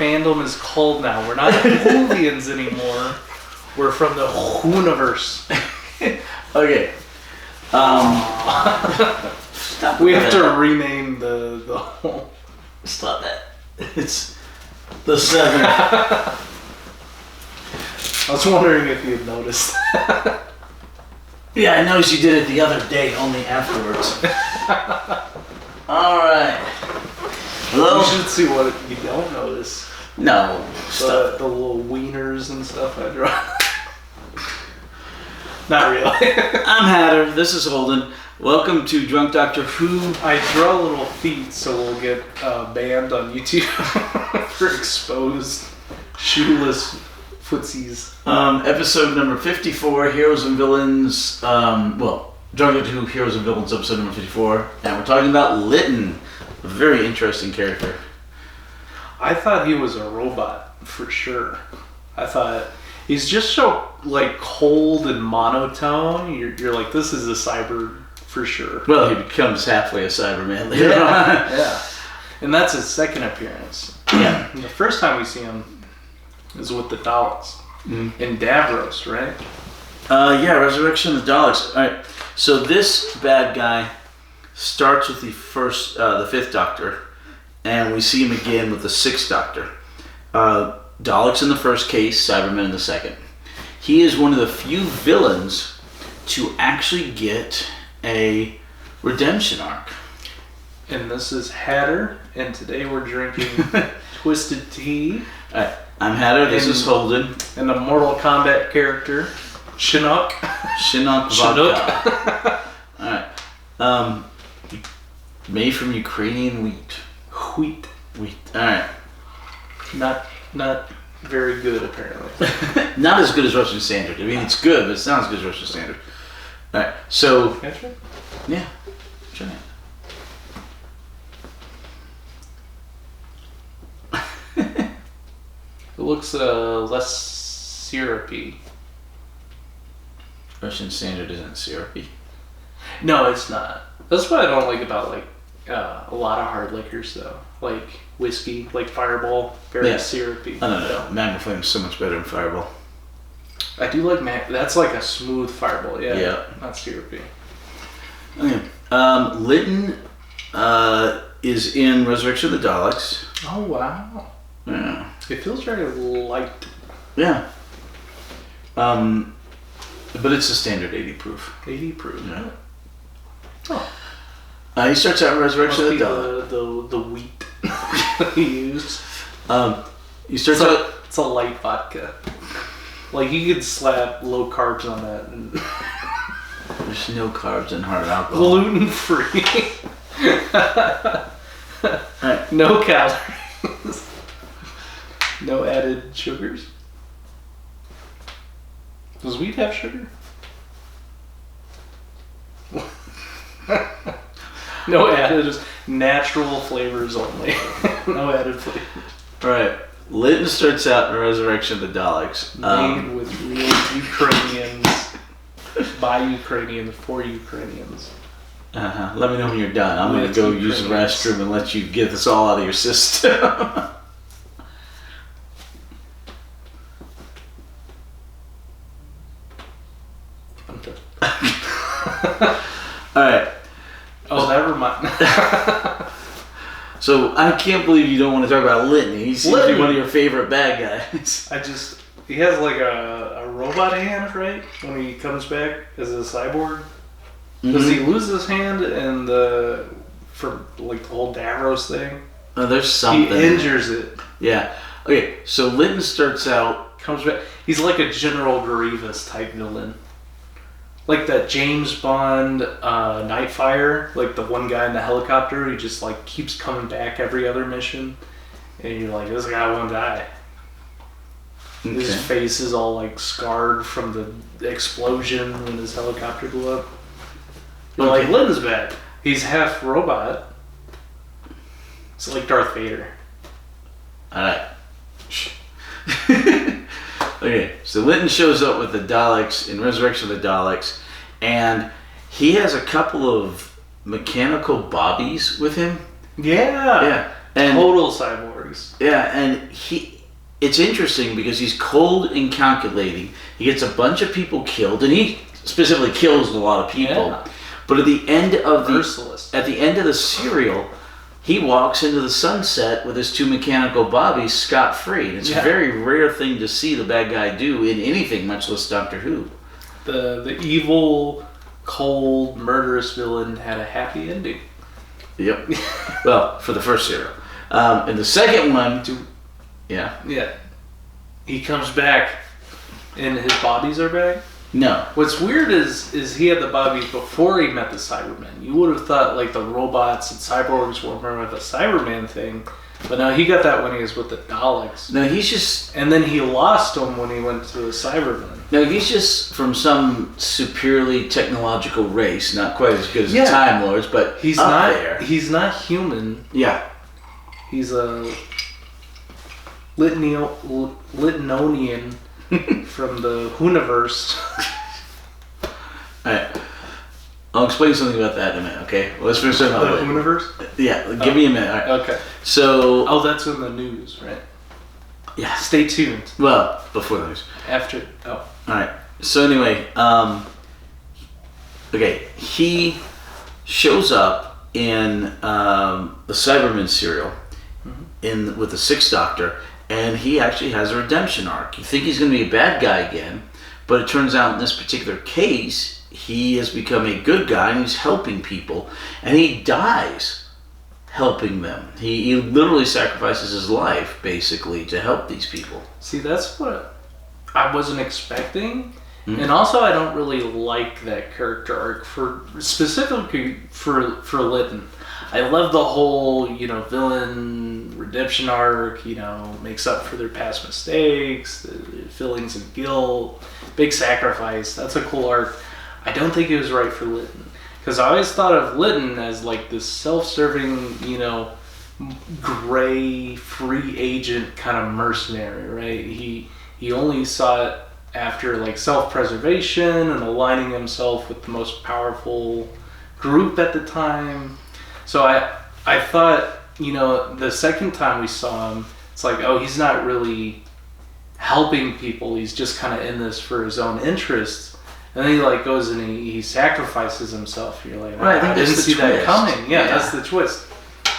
fandom is called now. We're not Whovians anymore. We're from the Whoniverse. Okay. We have to rename the whole... Stop that. It's the 7th. I was wondering if you had noticed. Yeah, I noticed you did it the other day, only afterwards. Alright. Hello? You should see what you don't notice. No. Stop. The little wieners and stuff I draw. Not really. I'm Hatter. This is Holden. Welcome to Drunk Doctor Who. I draw little feet so we'll get banned on YouTube for exposed shoeless footsies. Episode number 54, Heroes and Villains. Drunk Doctor Who, Heroes and Villains, episode number 54. And we're talking about Lytton. A very interesting character. I thought he was a robot for sure. I thought he's just so like cold and monotone. You're like, this is a cyber for sure. Well, he becomes halfway a Cyberman later on. Yeah. And that's his second appearance. Yeah. And the first time we see him is with the Daleks in Davros, right? Yeah, Resurrection of the Daleks. All right. So this bad guy starts with the fifth Doctor, and we see him again with the sixth Doctor. Daleks in the first case, Cybermen in the second. He is one of the few villains to actually get a redemption arc. And this is Hatter, and today we're drinking Twisted Tea. Alright, I'm Hatter, this is Holden. And a Mortal Kombat character, Chinook. Chinook vodka. Alright. Made from Ukrainian wheat. Wheat. Alright. Not very good, apparently. Not as good as Russian Standard. I mean, it's good, but it's not as good as Russian Standard. Alright, so... Can I try? Yeah, try it. It looks less syrupy. Russian Standard isn't syrupy. No, it's not. That's what I don't like about like a lot of hard liquors, though. Like whiskey, like Fireball, very syrupy. Oh, no. Magma Flame is so much better than Fireball. I do like that's like a smooth Fireball, yeah. Not syrupy. Okay. Lytton is in Resurrection of the Daleks. Oh, wow. Yeah. It feels very light. Yeah. But it's a standard 80 proof. 80 proof. Yeah. Oh. He starts out in Resurrection of the Daleks. The wheat he used. He starts out... It's a light vodka. Like, you could slap low carbs on that. And There's no carbs in hard alcohol. gluten free. Right. No calories. No added sugars. Does wheat have sugar? No added, just natural flavors only. No added flavors. Right. Lytton starts out in Resurrection of the Daleks. Made with real Ukrainians, by Ukrainians, for Ukrainians. Let me know when you're done. I'm going to go use the restroom and let you get this all out of your system. Alright. Oh, never mind. So, I can't believe you don't want to talk about Lytton. He seems to be one of your favorite bad guys. He has like a robot hand, right? When he comes back as a cyborg. Does he lose his hand in for like the whole Davros thing? Oh, there's something. He injures it. Yeah. Okay, so Lytton starts out... Comes back. He's like a General Grievous type villain. Like that James Bond Nightfire, like the one guy in the helicopter, he just like keeps coming back every other mission. And you're like, this guy won't die. Okay. His face is all like scarred from the explosion when his helicopter blew up. You're like, Lytton's bad. He's half robot. It's like Darth Vader. Alright. Okay, so Lytton shows up with the Daleks in Resurrection of the Daleks, and he has a couple of mechanical bobbies with him. Yeah. And total cyborgs. yeah, and it's interesting because he's cold and calculating. He gets a bunch of people killed, and he specifically kills a lot of people. Yeah. But at the end of Merciless. at the end of the serial, he walks into the sunset with his two mechanical bobbies scot-free. And it's a very rare thing to see the bad guy do in anything, much less Doctor Who. The evil, cold, murderous villain had a happy ending. Yep. Well, for the first serial. And the second one, yeah. He comes back, and his bobbies are back. No. What's weird is he had the bobbies before he met the Cybermen. You would have thought like the robots and cyborgs were more of the Cyberman thing, but no, he got that when he was with the Daleks. No, he's just... And then he lost them when he went to the Cybermen. No, he's just from some superiorly technological race, not quite as good as the Time Lords, but he's up not there. He's not human. Yeah. He's a Lyttonian from the Hooniverse. Alright. I'll explain something about that in a minute, okay? Well, let's finish that The out. Hooniverse? Yeah, give me a minute. All right. Okay. So... Oh, that's in the news, right? Yeah. Stay tuned. Well, before the news. After... Oh. Alright. So anyway, okay, he shows up in the Cyberman serial with the Sixth Doctor, and he actually has a redemption arc. You think he's going to be a bad guy again, but it turns out in this particular case, he has become a good guy and he's helping people, and he dies helping them. He literally sacrifices his life, basically, to help these people. See, that's what I wasn't expecting. And also, I don't really like that character arc specifically for Lytton. I love the whole, villain redemption arc, makes up for their past mistakes, the feelings of guilt, big sacrifice. That's a cool arc. I don't think it was right for Lytton. Because I always thought of Lytton as like this self-serving, gray, free agent kind of mercenary, right? He only saw it after like self-preservation and aligning himself with the most powerful group at the time. So I thought, the second time we saw him, it's like, oh, he's not really helping people. He's just kind of in this for his own interests. And then he like goes and he sacrifices himself. You're like, right, I didn't see that coming. Yeah, that's the twist.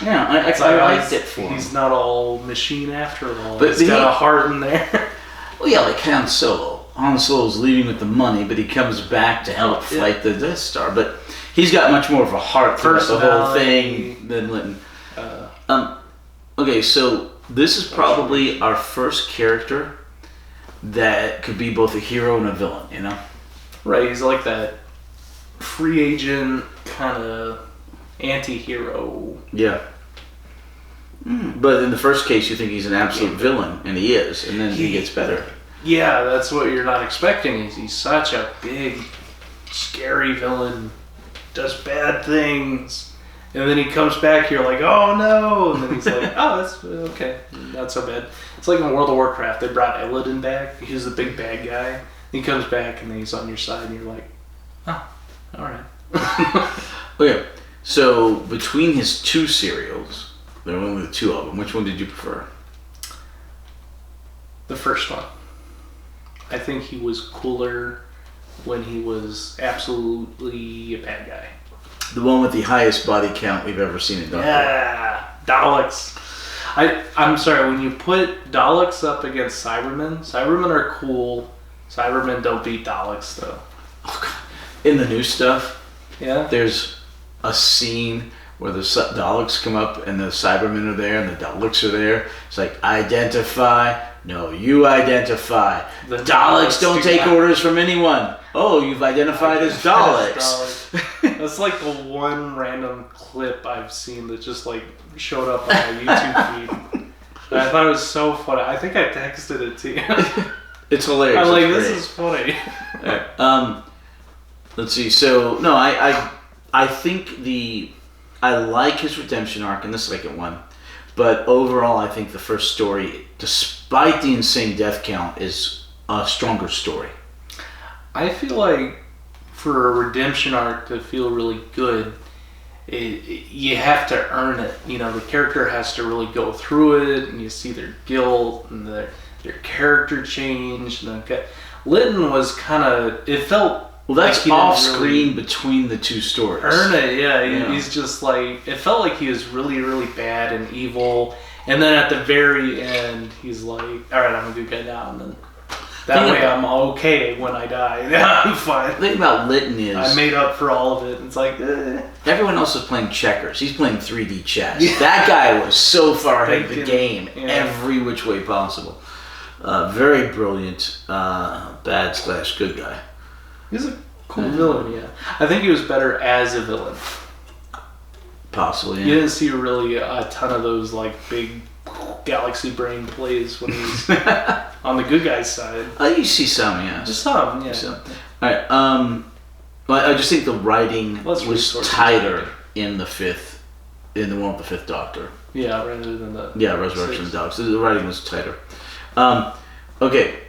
Yeah, I liked it for him. He's not all machine after all. But he's got a heart in there. Well, yeah, like Han Solo. Han Solo's leaving with the money, but he comes back to help fight the Death Star. But he's got much more of a heart for the whole thing than Lytton. Okay, so this is probably our first character that could be both a hero and a villain, Right, he's like that free agent kind of anti-hero. Yeah. But in the first case, you think he's an absolute villain, and he is, and then he gets better. Yeah, that's what you're not expecting. He's such a big, scary villain, does bad things, and then he comes back, you're like, oh no, and then he's like, oh, that's okay, not so bad. It's like in World of Warcraft, they brought Lytton back, he's the big bad guy, he comes back and then he's on your side, and you're like, oh, alright. Okay, so between his two serials, there were only two of them, which one did you prefer? The first one. I think he was cooler when he was absolutely a bad guy. The one with the highest body count we've ever seen in Doctor Who. Yeah, Daleks. I'm sorry, when you put Daleks up against Cybermen are cool. Cybermen don't beat Daleks, though. Oh, God. In the new stuff, there's a scene where the Daleks come up and the Cybermen are there and the Daleks are there. It's like, identify. No, you identify. The Daleks don't take orders from anyone. Oh, you've identified as Daleks. That's like the one random clip I've seen that just like showed up on my YouTube feed. And I thought it was so funny. I think I texted it to you. It's hilarious. I'm like, this is funny. Right. Let's see. So, no, I think I like his redemption arc in the second one. But overall, I think the first story, despite the insane death count, is a stronger story. I feel like for a redemption arc to feel really good, you have to earn it. You know, the character has to really go through it, and you see their guilt and their character change. And Lytton was kind of, it felt. Well, that's like off screen between the two stories. Earn it, yeah. He's just like, it felt like he was really, really bad and evil. And then at the very end, he's like, all right, I'm a good guy now. And then that way I'm okay when I die. Yeah, I'm fine. The thing about Lytton is, I made up for all of it. It's like, everyone else is playing checkers. He's playing 3D chess. Yeah. That guy was so far ahead of the game, every which way possible. Very brilliant, bad/good guy. He's a cool villain, yeah. I think he was better as a villain. Possibly, yeah. You didn't see really a ton of those like big galaxy brain plays when he was on the good guy's side. You see some, yeah. Just some, yeah. Some. All right. Well, I just think the writing was tighter in the one with the Fifth Doctor. Yeah, rather than the Resurrection of the Dogs. The writing was tighter. Okay,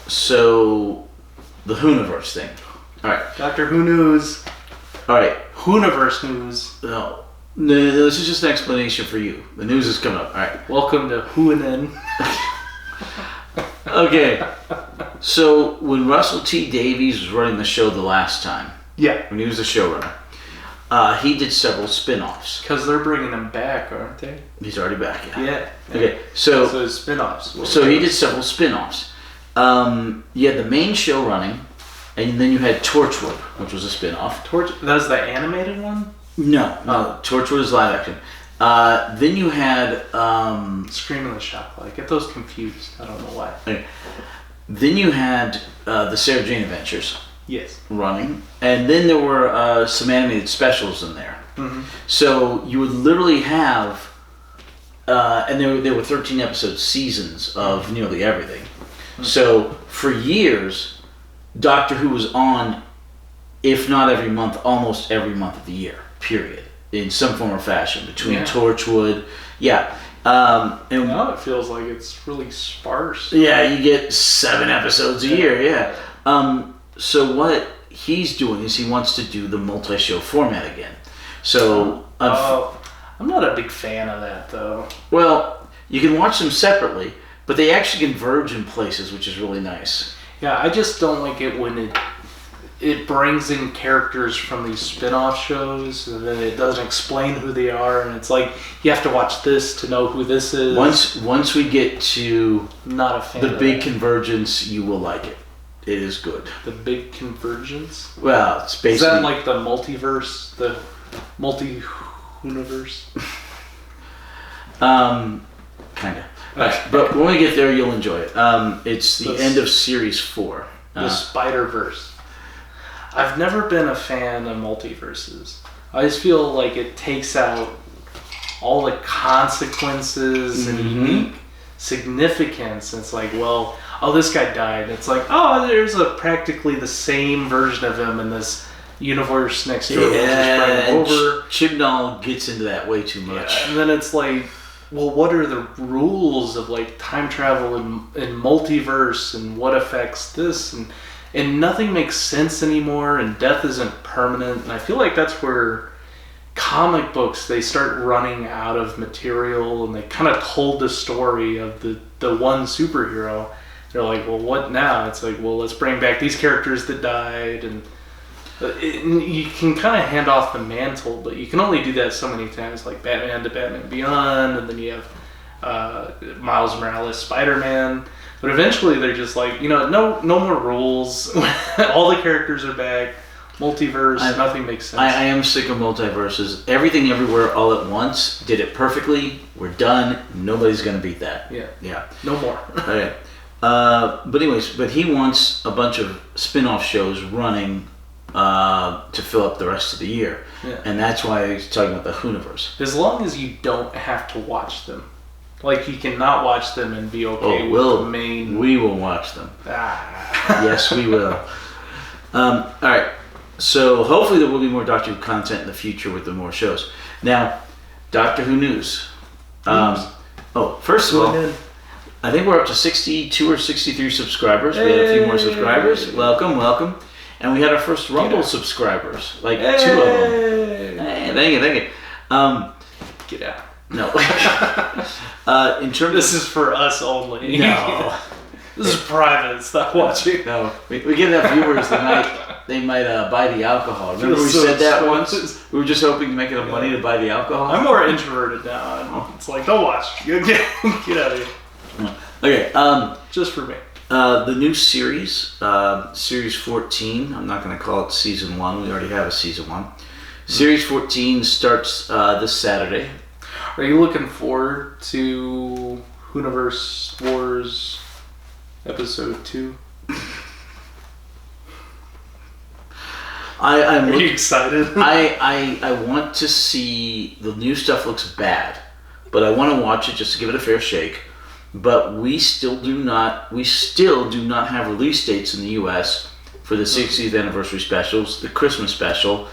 so the Hooniverse thing. All right. Doctor Who news. All right. Hooniverse news. No, this is just an explanation for you. The news is coming up. All right. Welcome to Hoonin. Okay. So when Russell T Davies was running the show the last time, when he was the showrunner, he did several spin-offs. Because they're bringing him back, aren't they? He's already back, yeah. Yeah. Okay, so spin-offs. So he did several spin-offs. You had the main show running, and then you had Torchwood, which was a spin-off. That was the animated one? No. Torchwood is live action. Then you had... Scream in the Shop. I get those confused. I don't know why. Okay. Then you had the Sarah Jane Adventures. Yes. Running. And then there were some animated specials in there. Mm-hmm. So you would literally have... and there were 13 episode seasons of nearly everything. Mm-hmm. So for years... Doctor Who was on, if not every month, almost every month of the year, period, in some form or fashion, between Torchwood, and now it feels like it's really sparse. Yeah, you get 7 episodes a year, so what he's doing is he wants to do the multi-show format again. So... I'm not a big fan of that, though. Well, you can watch them separately, but they actually converge in places, which is really nice. Yeah, I just don't like it when it brings in characters from these spin-off shows and then it doesn't explain who they are, and it's like you have to watch this to know who this is. Once we get to not a fan the big convergence, you will like it. It is good. The big convergence? Well, it's basically... Is that like the multiverse? The multi-universe? Kind of. But when we get there, you'll enjoy it. It's the end of Series 4. The Spider-Verse. I've never been a fan of multiverses. I just feel like it takes out all the consequences and unique significance. And it's like, well, this guy died. And it's like, there's practically the same version of him in this universe next door. Yeah, Chibnall gets into that way too much. Yeah, and then it's like... Well, what are the rules of like time travel and multiverse and what affects this and nothing makes sense anymore and death isn't permanent, and I feel like that's where comic books, they start running out of material and they kind of told the story of the one superhero. They're like, well, what now? It's like, well, let's bring back these characters that died, and you can kind of hand off the mantle, but you can only do that so many times, like Batman to Batman Beyond, and then you have Miles Morales, Spider-Man. But eventually they're just like, no more rules. All the characters are back. Multiverse, nothing makes sense. I am sick of multiverses. Everything Everywhere All at Once did it perfectly. We're done. Nobody's going to beat that. Yeah. No more. Okay. But he wants a bunch of spin-off shows running to fill up the rest of the year. Yeah. And that's why he's talking about the Hooniverse. As long as you don't have to watch them. Like, you cannot watch them and be okay with the main... We will watch them. Yes, we will. All right. So, hopefully there will be more Doctor Who content in the future with the more shows. Now, Doctor Who news. First of all, I think we're up to 62 or 63 subscribers. We had a few more subscribers. Welcome. And we had our first Rumble subscribers, like 2 of them. Hey, thank you. Get out. No. In terms This is for us only. No. This is private. Stop watching. No. We get enough viewers they might buy the alcohol. Remember we said that once? We were just hoping to make enough money to buy the alcohol? I'm more introverted now. It's like, don't watch. Get out of here. Okay. Just for me. The new series, Series 14, I'm not going to call it Season 1. We already have a Season 1. Series 14 starts this Saturday. Are you looking forward to Hooniverse Wars Episode 2? Are you excited? I want to see. The new stuff looks bad, but I want to watch it just to give it a fair shake. But we still do not have release dates in the U.S. for the 60th anniversary specials, the Christmas special,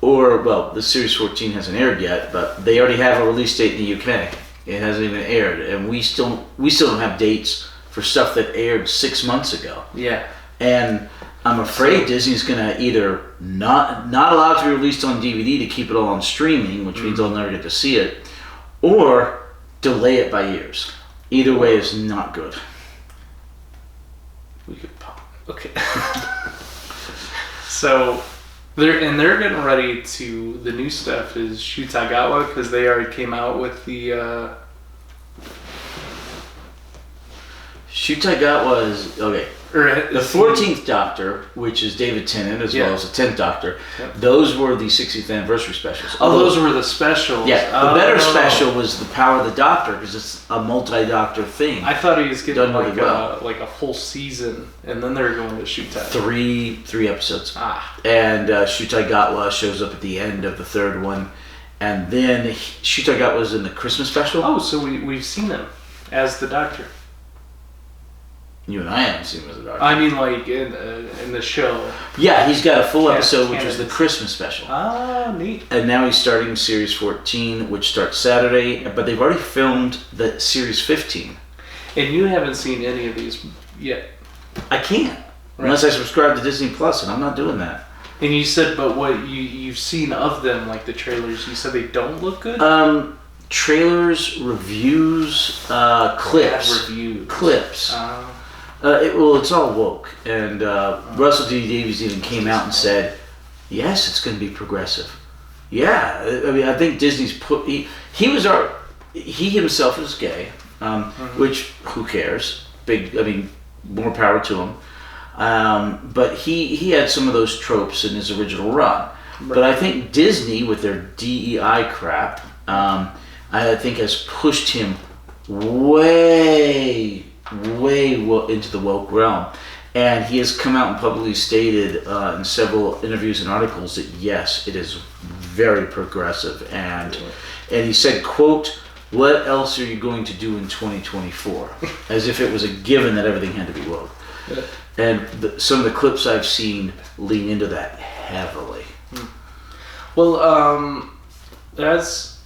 or the Series 14 hasn't aired yet, but they already have a release date in the UK. It hasn't even aired, and we still don't have dates for stuff that aired 6 months ago. Yeah. And I'm afraid Disney's gonna either not allow it to be released on DVD to keep it all on streaming, which means I'll never get to see it, or delay it by years. Either way is not good. We could pop. Okay. So, they're getting ready to. The new stuff is Shutagawa because they already came out with the. Shutagawa is okay. The 14th Doctor, which is David Tennant, as well as the 10th Doctor, those were the 60th anniversary specials. Oh, those were the specials. Yeah, the better special was the Power of the Doctor because it's a multi-Doctor thing. I thought he was getting Done really well. like a full season, and then they were going to Shutagawa. Three episodes. Ah. And Shutagawa shows up at the end of the third one, and then Shutagawa was in the Christmas special. Oh, so we've seen him as the Doctor. You and I haven't seen him as a Doctor. I mean, like in the show. Yeah, he's got a full episode, which was the Christmas special. Ah, neat. And now he's starting Series 14, which starts Saturday, but they've already filmed the Series 15. And you haven't seen any of these yet. I can't, unless I subscribe to Disney Plus, and I'm not doing that. And you said, but what you've seen of them, like the trailers, you said they don't look good? Trailers, reviews, clips. Reviews. Clips. It's all woke, and Russell T Davies even came out and said, "Yes, it's going to be progressive." Yeah, I mean, I think Disney's he himself is gay, which who cares? More power to him. But he had some of those tropes in his original run. Right. But I think Disney, with their DEI crap, I think has pushed him way into the woke realm, and he has come out and publicly stated in several interviews and articles that yes, it is very progressive, and he said, quote, "What else are you going to do in 2024?" as if it was a given that everything had to be woke. And some of the clips I've seen lean into that heavily. Well, that's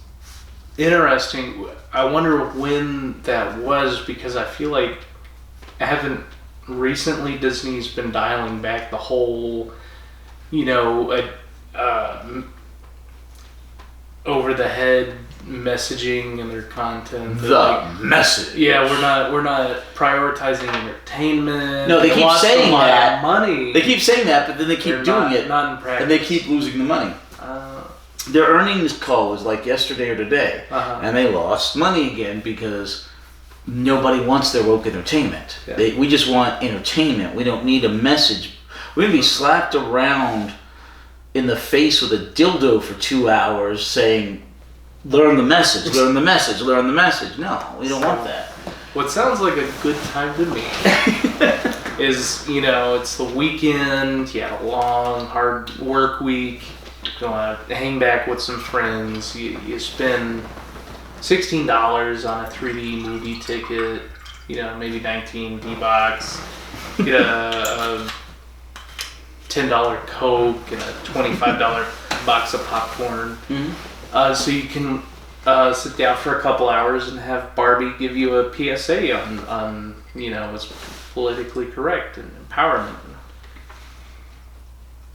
interesting. I wonder when that was, because I feel like recently Disney's been dialing back the whole, over the head messaging in their content. Message. Yeah, we're not prioritizing entertainment. No, they keep saying that. Money. They keep saying that, but then they keep doing it, not in practice, and they keep losing the money. Their earnings call was like yesterday or today, and they lost money again because nobody wants their woke entertainment. Yeah. We just want entertainment. We don't need a message. We're going to be slapped around in the face with a dildo for 2 hours saying, "Learn the message, learn the message, learn the message." No, we don't want that. What sounds like a good time to me is, it's the weekend, you had a long, hard work week. You want to hang back with some friends. You spend $16 on a 3D movie ticket. Maybe 19 D-Box. Get a $10 Coke and a $25 box of popcorn. Mm-hmm. So you can sit down for a couple hours and have Barbie give you a PSA on what's politically correct and empowerment.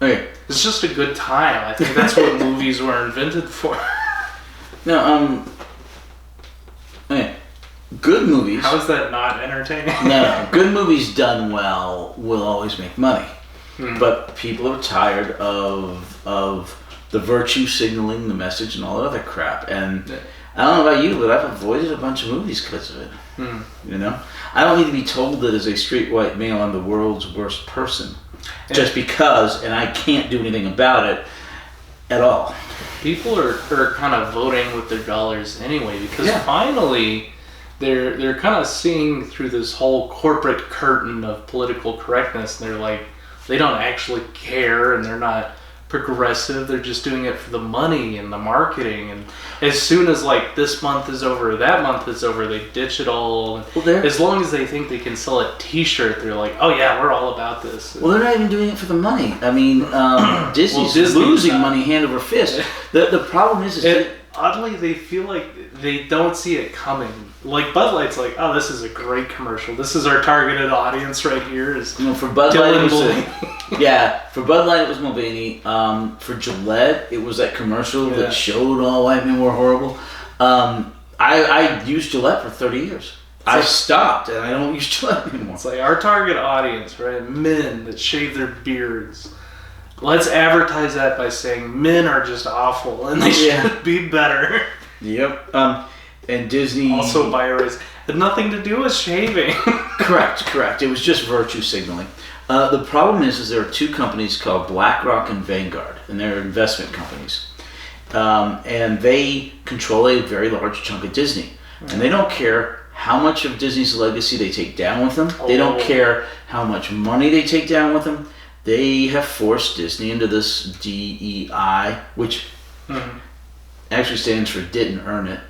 Okay. It's just a good time. I think that's what movies were invented for. No, okay. Good movies. How is that not entertaining? No, good movies done well will always make money. But people are tired of the virtue signaling, the message, and all that other crap. And I don't know about you, but I've avoided a bunch of movies because of it. You know? I don't need to be told that as a straight white male I'm the world's worst person. Just because, and I can't do anything about it at all. People are kind of voting with their dollars anyway, because finally they're kind of seeing through this whole corporate curtain of political correctness, and they're like, they don't actually care, and they're not progressive. They're just doing it for the money and the marketing. And as soon as like this month is over, that month is over, they ditch it all. Well, as long as they think they can sell a T-shirt, they're like, oh yeah, we're all about this. Well, they're not even doing it for the money. I mean, Disney's losing money hand over fist. The problem is oddly, they feel like they don't see it coming. Like Bud Light's like, oh, this is a great commercial. This is our targeted audience right here. Is for Bud Light, it was for Bud Light it was Mulvaney. For Gillette, it was that commercial that showed all white men were horrible. I used Gillette for 30 years. I stopped, and I don't use Gillette anymore. It's like our target audience, right? Men that shave their beards. Let's advertise that by saying men are just awful and they should be better. Yep. And Disney also buy a raise. Had nothing to do with shaving. Correct. It was just virtue signaling. The problem is there are two companies called BlackRock and Vanguard, and they're investment companies. And they control a very large chunk of Disney. And they don't care how much of Disney's legacy they take down with them. They don't care how much money they take down with them. They have forced Disney into this DEI, which actually stands for didn't earn it.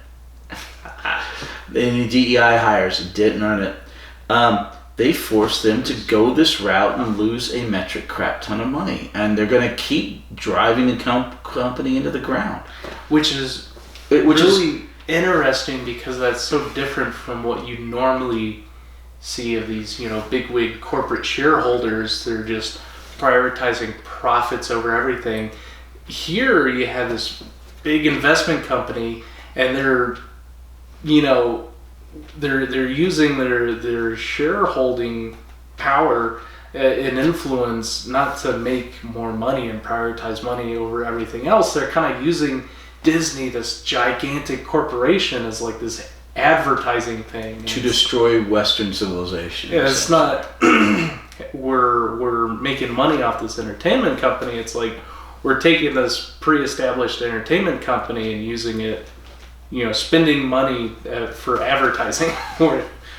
Any DEI hires didn't earn it. They forced them to go this route and lose a metric crap ton of money. And they're going to keep driving the company into the ground. Which is really interesting, because that's so different from what you normally see of these, bigwig corporate shareholders. They're just prioritizing profits over everything. Here you have this big investment company, and they're using their shareholding power and influence not to make more money and prioritize money over everything else. They're kind of using Disney, this gigantic corporation, as like this advertising thing to destroy Western civilization. Yeah, it's not we're making money off this entertainment company. It's like we're taking this pre-established entertainment company and using it, spending money for advertising.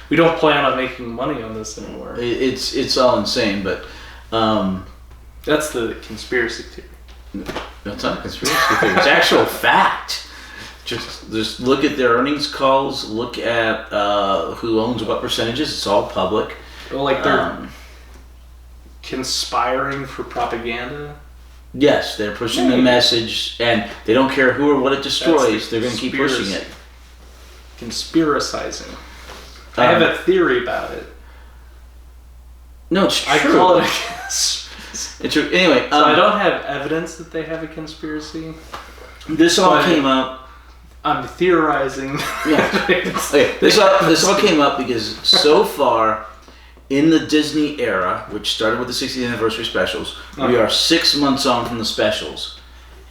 We don't plan on making money on this anymore. It's all insane, but that's the conspiracy theory. That's not a conspiracy theory. It's actual fact. Just look at their earnings calls. Look at who owns what percentages. It's all public. Well, like they're conspiring for propaganda. Yes, they're pushing the message, and they don't care who or what it destroys. They're going to keep pushing it. Conspiracizing. I have a theory about it. No, it's true. I call it a conspiracy. It's true. Anyway, so I don't have evidence that they have a conspiracy. This all came up. I'm theorizing. Yeah. Okay. This all came up because so far, in the Disney era, which started with the 60th anniversary specials, we are 6 months on from the specials.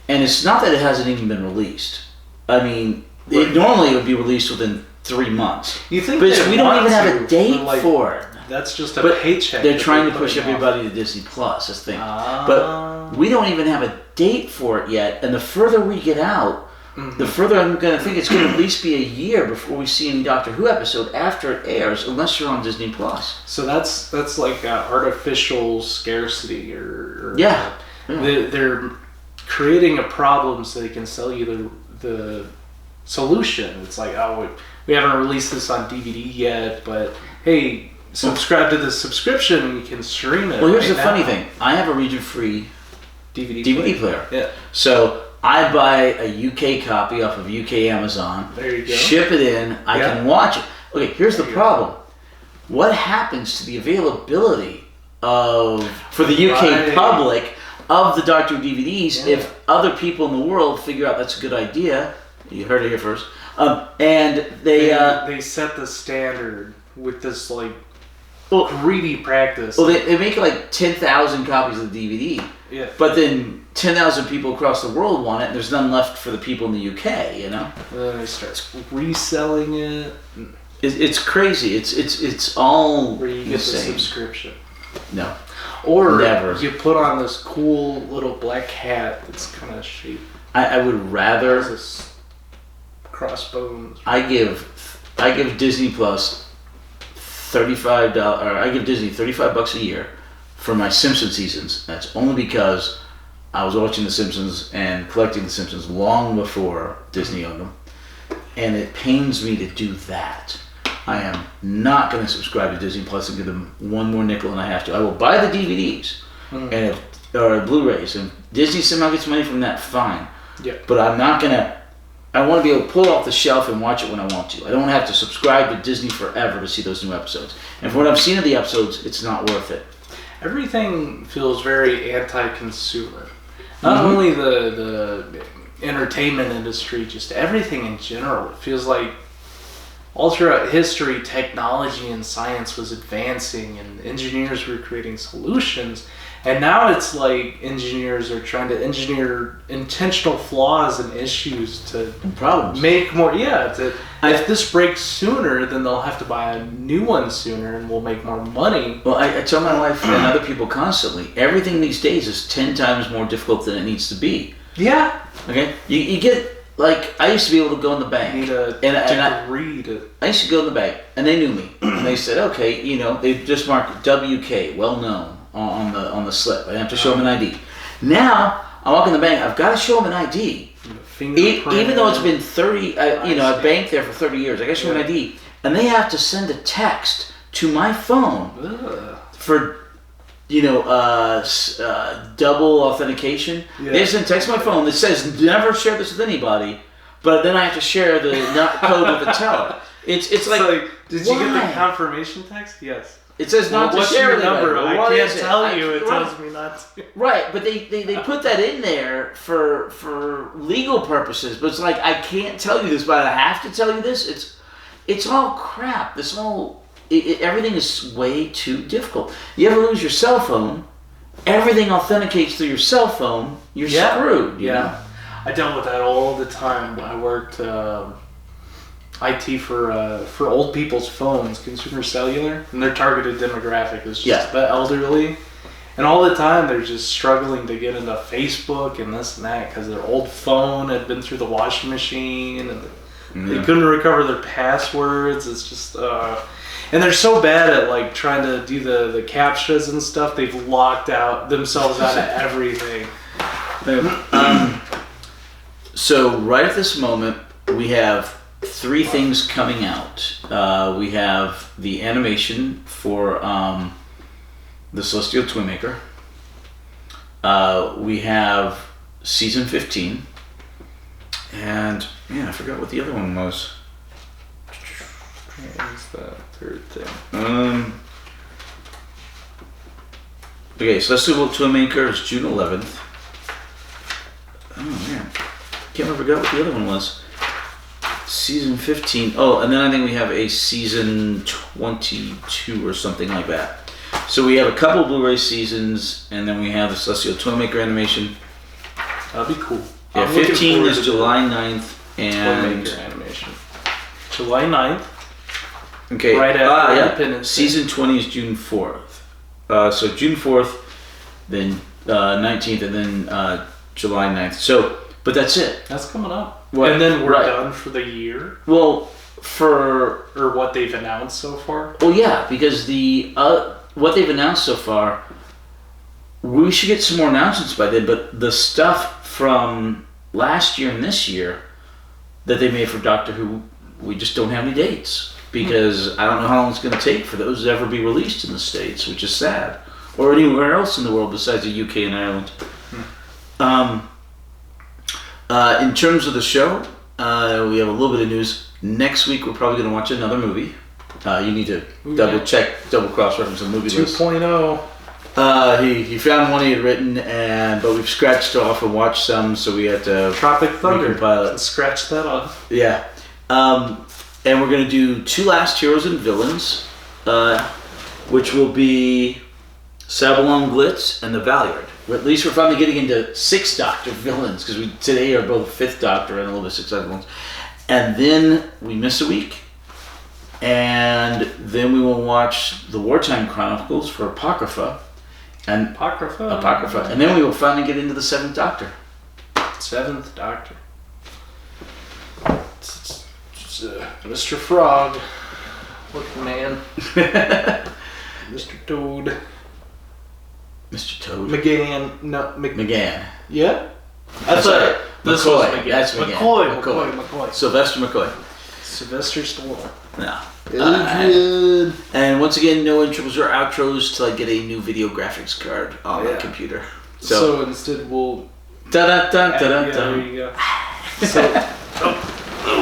And it's not that it hasn't even been released. I mean, normally it would be released within 3 months. You think but we don't even have a date for it. That's just a paycheck. They're trying to push everybody to Disney Plus, that's the thing. But we don't even have a date for it yet. And the further we get out, the further I'm going to think it's going to at least be a year before we see any Doctor Who episode after it airs, unless you're on Disney Plus. So that's like artificial scarcity, or they're creating a problem so they can sell you the solution. It's like, we haven't released this on DVD yet, but hey, subscribe to this subscription and you can stream it. Well, here's the funny thing: I have a region-free DVD player. Yeah. So I buy a UK copy off of UK Amazon. There you go. Ship it in. I can watch it. Okay, here's the problem. What happens to the availability for the UK public of the Doctor Who DVDs if other people in the world figure out that's a good idea. You heard it here first. And they set the standard with this greedy practice. Well, they make like 10,000 copies of the DVD. Yeah. But then 10,000 people across the world want it, and there's none left for the people in the UK, you know? And then they start reselling it. It's crazy. It's all where you get insane. the subscription. No. Or never. You put on this cool little black hat that's kind of shaped. I would rather... This crossbones. I give Disney Plus $35, or I give Disney $35 a year for my Simpsons seasons. That's only because I was watching The Simpsons and collecting The Simpsons long before Disney owned them. And it pains me to do that. I am not going to subscribe to Disney Plus and give them one more nickel than I have to. I will buy the DVDs and or Blu-rays, and Disney somehow gets money from that, fine. Yeah. But I'm not going to... I want to be able to pull it off the shelf and watch it when I want to. I don't have to subscribe to Disney forever to see those new episodes. And for what I've seen of the episodes, it's not worth it. Everything feels very anti-consumer. Not only the entertainment industry, just everything in general. It feels like all throughout history, technology and science was advancing and engineers were creating solutions. And now it's like engineers are trying to engineer intentional flaws and issues to problems. Make more. If this breaks sooner, then they'll have to buy a new one sooner, and we'll make more money. Well, I tell my wife and other people constantly, everything these days is 10 times more difficult than it needs to be. Yeah. Okay. You get like I used to be able to go in the bank. You need a degree to. I used to go in the bank, and they knew me. And they said, okay, they just marked WK, well known, on the slip. I have to show them an ID. Now I walk in the bank. I've got to show them an ID. Even though it's been 30, I've banked there for 30 years. I got to show them an ID, and they have to send a text to my phone for, double authentication. Yeah. They send text to my phone that says never share this with anybody, but then I have to share the code with the teller. It's like did you get the confirmation text? Yes. It says not to share your number. I can't tell you. It right. tells me not to. Right, but they put that in there for legal purposes. But it's like I can't tell you this, but I have to tell you this. It's all crap. Everything is way too difficult. You ever lose your cell phone? Everything authenticates through your cell phone. You're screwed. You know? I dealt with that all the time. I worked IT for old people's phones, consumer cellular, and their targeted demographic is just the elderly. And all the time they're just struggling to get into Facebook and this and that because their old phone had been through the washing machine and they couldn't recover their passwords. It's just and they're so bad at trying to do the CAPTCHAs and stuff. They've locked themselves out of everything. So right at this moment we have 3 things coming out. We have the animation for the Celestial Twinmaker. We have season 15. And, I forgot what the other one was. What's the third thing? Okay, Celestial Twinmaker is June 11th. Oh, man. Can't remember what the other one was. Season 15. Oh, and then I think we have a season 22 or something like that. So we have a couple Blu-ray seasons, and then we have the Celestial Twinmaker animation. That'd be cool. Yeah, 15 is July 9th, and Twinmaker animation. July 9th. Okay. Right after Independence Day. Season 20 is June 4th. So June 4th, then 19th, and then July 9th. So, but that's it. That's coming up. And then we're done for the year? Well, or what they've announced so far? Well, yeah, because what they've announced so far, we should get some more announcements by then, but the stuff from last year and this year that they made for Doctor Who, we just don't have any dates. Because I don't know how long it's going to take for those to ever be released in the States, which is sad. Or anywhere else in the world besides the UK and Ireland. In terms of the show, we have a little bit of news. Next week we're probably going to watch another movie. You need to double cross-reference the movie list. 2.0. He found one he had written, but we've scratched off and watched some, so we had to Tropic Thunder. recompile it. Let's scratch that off. Yeah. And we're going to do 2 last heroes and villains, which will be Sabalon Glitz and the Valiard. At least we're finally getting into 6th Doctor villains, because we today are both 5th Doctor and a little bit 6th Doctor villains. And then we miss a week. And then we will watch the Wartime Chronicles for Apocrypha. And Apocrypha. And then we will finally get into the 7th Doctor. 7th Doctor. Mr. Frog. Looking man. Mr. Toad. Mr. Toad. McGann. No, McGann. Yeah? That's right. This McCoy. was McGann. That's McGann. McCoy. Sylvester McCoy. Sylvester Stallone. No. Adrian. And once again, no intros or outros till I get a new video graphics card on my computer. So instead we'll... Da-da-da-da-da-da. There you go. So,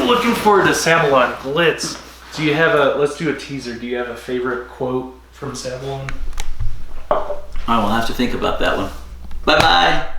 looking forward to Sabalon Glitz. Do you have let's do a teaser. Do you have a favorite quote from Sabalon? I will have to think about that one. Bye-bye.